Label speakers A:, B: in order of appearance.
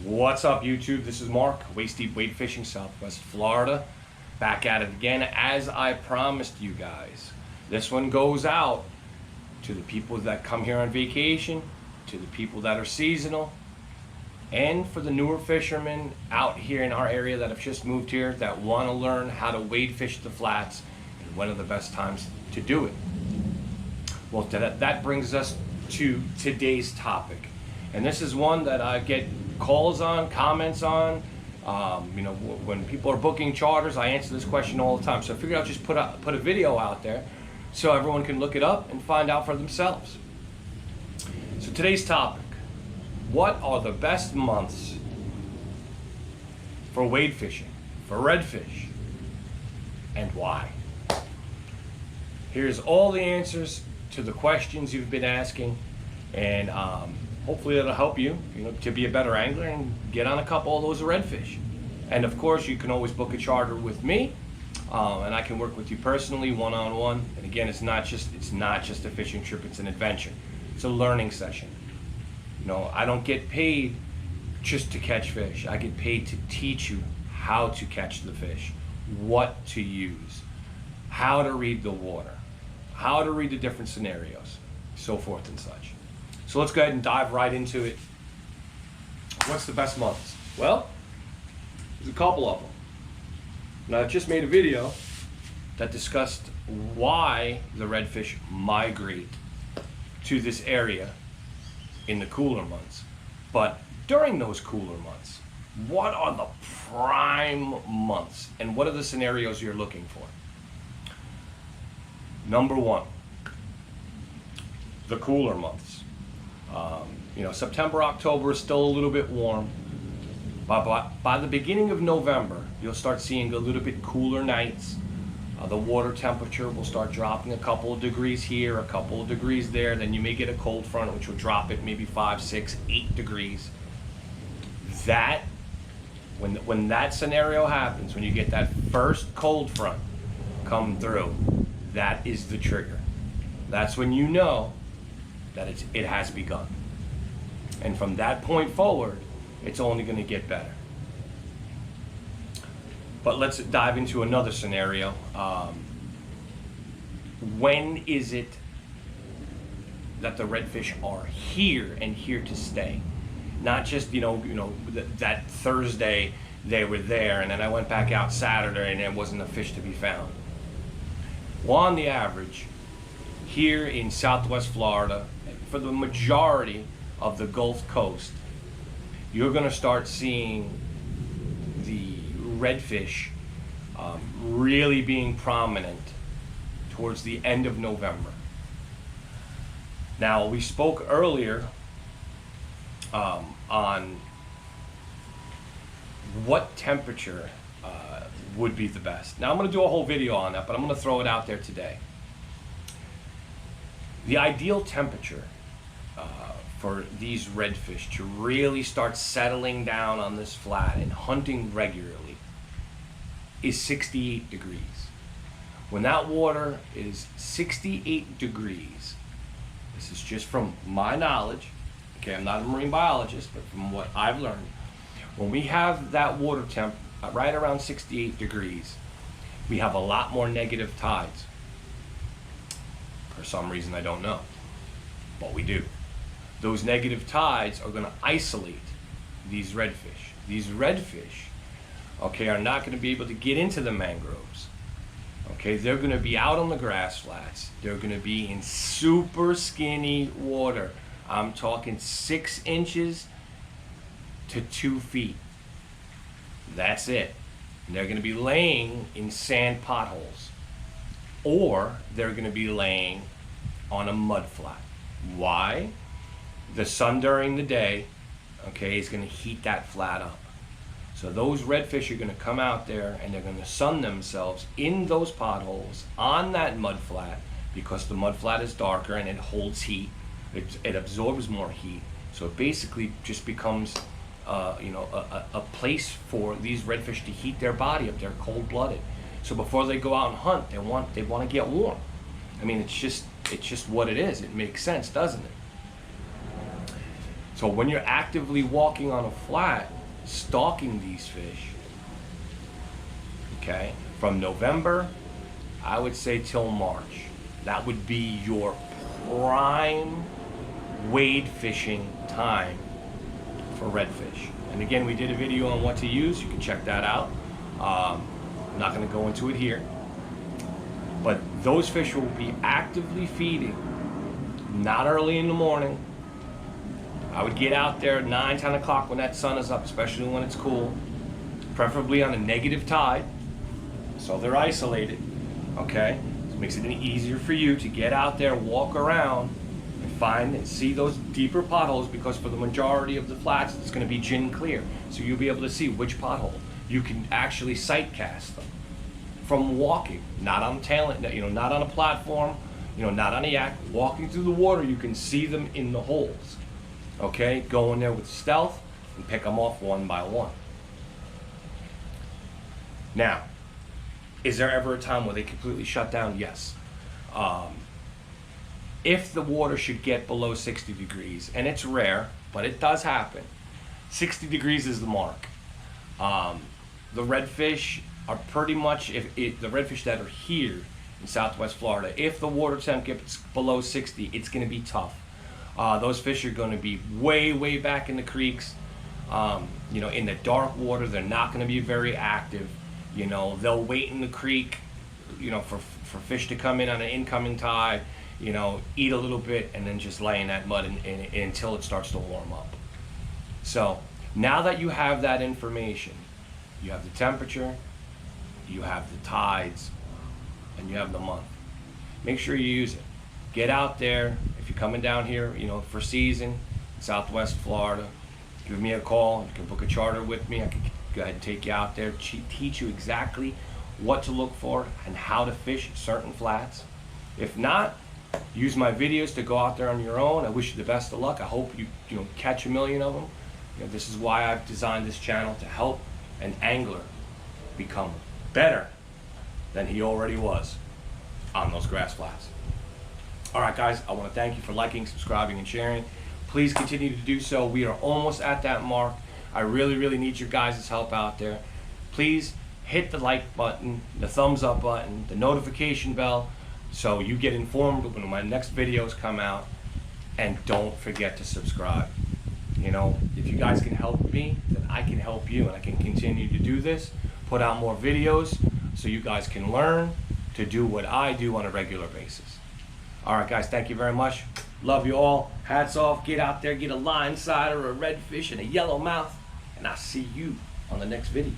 A: What's up, YouTube? This is Mark, Waist Deep Wadefishing, Southwest Florida. Back at it again, as I promised you guys. This one goes out to the people that come here on vacation, to the people that are seasonal, and for the newer fishermen out here in our area that have just moved here that want to learn how to wade fish the flats and when are the best times to do it. Well, that brings us to today's topic. And this is one that I get calls on, comments on. When people are booking charters, I answer this question all the time. So I figured I'll just put a video out there so everyone can look it up and find out for themselves. So today's topic: what are the best months for wade fishing, for redfish, and why? Here's all the answers to the questions you've been asking, and hopefully it'll help you, to be a better angler and get on a couple of those redfish. And of course, you can always book a charter with me, and I can work with you personally, one-on-one. And again, it's not just a fishing trip; it's an adventure. It's a learning session. I don't get paid just to catch fish. I get paid to teach you how to catch the fish, what to use, how to read the water, how to read the different scenarios, so forth and such. So let's go ahead and dive right into it. What's the best months? Well, there's a couple of them. Now, I've just made a video that discussed why the redfish migrate to this area in the cooler months. But during those cooler months, what are the prime months and what are the scenarios you're looking for? Number one, the cooler months. September, October is still a little bit warm. By the beginning of November, you'll start seeing a little bit cooler nights. The water temperature will start dropping a couple of degrees here, a couple of degrees there. Then you may get a cold front, which will drop it maybe 5, 6, 8 degrees. When that scenario happens, when you get that first cold front come through, that is the trigger. That's when you know that it has begun. And from that point forward, it's only going to get better. But let's dive into another scenario. When is it that the redfish are here and here to stay? Not just that Thursday they were there and then I went back out Saturday and there wasn't a fish to be found. Well, on the average, here in Southwest Florida, for the majority of the Gulf Coast, you're going to start seeing the redfish really being prominent towards the end of November. Now, we spoke earlier on what temperature would be the best. Now, I'm going to do a whole video on that, but I'm going to throw it out there today. The ideal temperature for these redfish to really start settling down on this flat and hunting regularly is 68 degrees. When that water is 68 degrees, this is just from my knowledge, okay, I'm not a marine biologist, but from what I've learned, when we have that water temp right around 68 degrees, we have a lot more negative tides. For some reason, I don't know, but we do. Those negative tides are going to isolate these redfish. These redfish, okay, are not going to be able to get into the mangroves. Okay, they're going to be out on the grass flats. They're going to be in super skinny water. I'm talking 6 inches to 2 feet. That's it. And they're going to be laying in sand potholes, or they're going to be laying on a mud flat. Why? The sun during the day, okay, is going to heat that flat up. So those redfish are going to come out there and they're going to sun themselves in those potholes on that mud flat, because the mud flat is darker and it holds heat. It absorbs more heat. So it basically just becomes a place for these redfish to heat their body up. They're cold-blooded. So before they go out and hunt, they want to get warm. I mean, it's just what it is. It makes sense, doesn't it? So when you're actively walking on a flat, stalking these fish, okay, from November, I would say till March, that would be your prime wade fishing time for redfish. And again, we did a video on what to use. You can check that out. I'm not going to go into it here. But those fish will be actively feeding, not early in the morning. I would get out there at 9, 10 o'clock when that sun is up, especially when it's cool. Preferably on a negative tide, so they're isolated, okay? So it makes it easier for you to get out there, walk around, and find and see those deeper potholes, because for the majority of the flats, it's going to be gin clear. So you'll be able to see which pothole. You can actually sight cast them from walking, not on not on a platform, not on a yak. Walking through the water, you can see them in the holes. Okay, go in there with stealth and pick them off one by one. Now, is there ever a time where they completely shut down? Yes. If the water should get below 60 degrees, and it's rare, but it does happen, 60 degrees is the mark. The redfish are pretty much, the redfish that are here in Southwest Florida, if the water temp gets below 60, it's going to be tough. Those fish are going to be way, way back in the creeks. In the dark water, they're not going to be very active. They'll wait in the creek, for fish to come in on an incoming tide, eat a little bit, and then just lay in that mud until it starts to warm up. So now that you have that information, you have the temperature, you have the tides, and you have the month. Make sure you use it. Get out there. If you're coming down here, for season, Southwest Florida, give me a call. You can book a charter with me. I can go ahead and take you out there, teach you exactly what to look for and how to fish certain flats. If not, use my videos to go out there on your own. I wish you the best of luck. I hope you catch a million of them. This is why I've designed this channel, to help an angler become better than he already was on those grass flats. All right, guys, I want to thank you for liking, subscribing, and sharing. Please continue to do so. We are almost at that mark. I really, really need your guys' help out there. Please hit the like button, the thumbs up button, the notification bell, so you get informed when my next videos come out. And don't forget to subscribe. If you guys can help me, then I can help you, and I can continue to do this, put out more videos, so you guys can learn to do what I do on a regular basis. All right, guys, thank you very much. Love you all. Hats off. Get out there, get a line side or a redfish and a yellowmouth, and I'll see you on the next video.